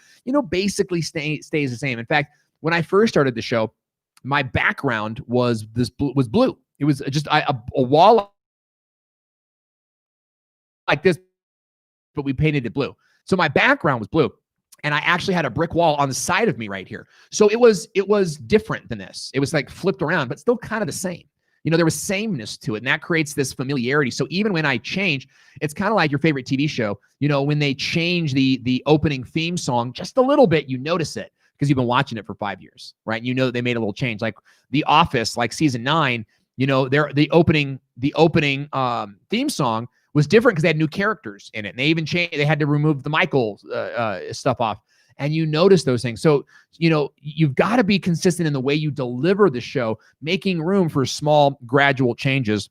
basically stays the same. In fact, when I first started the show, my background was blue. It was just a wall like this, but we painted it blue. So my background was blue, and I actually had a brick wall on the side of me right here. So it was different than this. It was like flipped around, but still kind of the same. There was sameness to it, and that creates this familiarity. So even when I change, it's kind of like your favorite TV show. When they change the opening theme song just a little bit, you notice it because you've been watching it for 5 years, right? That they made a little change. Like The Office, like season 9, the opening theme song was different because they had new characters in it. And they even changed, they had to remove the Michael stuff off. And you notice those things. So, you've got to be consistent in the way you deliver the show, making room for small, gradual changes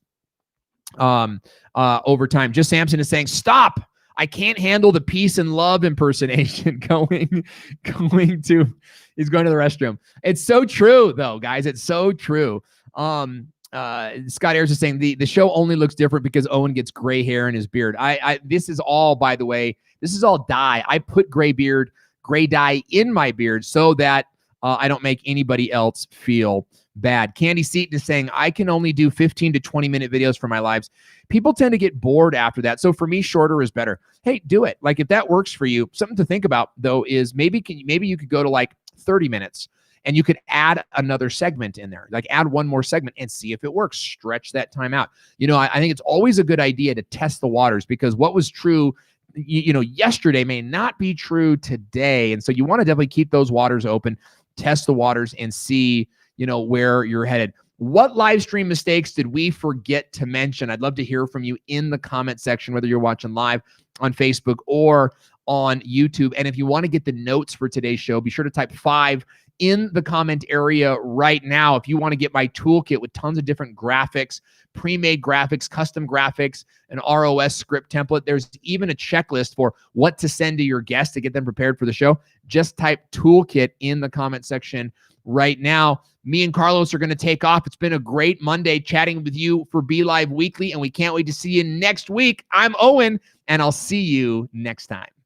over time. Just Samson is saying, stop. I can't handle the peace and love impersonation he's going to the restroom. It's so true though, guys. It's so true. Scott Ayers is saying the show only looks different because Owen gets gray hair in his beard. This is all, by the way, this is all dye. I put gray dye in my beard so that I don't make anybody else feel bad. Candy Seaton is saying, I can only do 15 to 20 minute videos for my lives. People tend to get bored after that. So for me, shorter is better. Hey, do it. Like if that works for you, something to think about though is maybe you could go to like 30 minutes. And you could add another segment in there, like add one more segment and see if it works. Stretch that time out. I think it's always a good idea to test the waters, because what was true, yesterday may not be true today. And so you want to definitely keep those waters open, test the waters, and see, where you're headed. What live stream mistakes did we forget to mention? I'd love to hear from you in the comment section, whether you're watching live on Facebook or on YouTube. And if you want to get the notes for today's show, be sure to type 5 in the comment area right now if you want to get my toolkit with tons of different graphics, pre-made graphics, custom graphics, an ROS script template. There's even a checklist for what to send to your guests to get them prepared for the show. Just type toolkit in the comment section right now. Me and Carlos are going to take off. It's been a great Monday chatting with you for BeLive Weekly, and we can't wait to see you next week. I'm Owen, and I'll see you next time.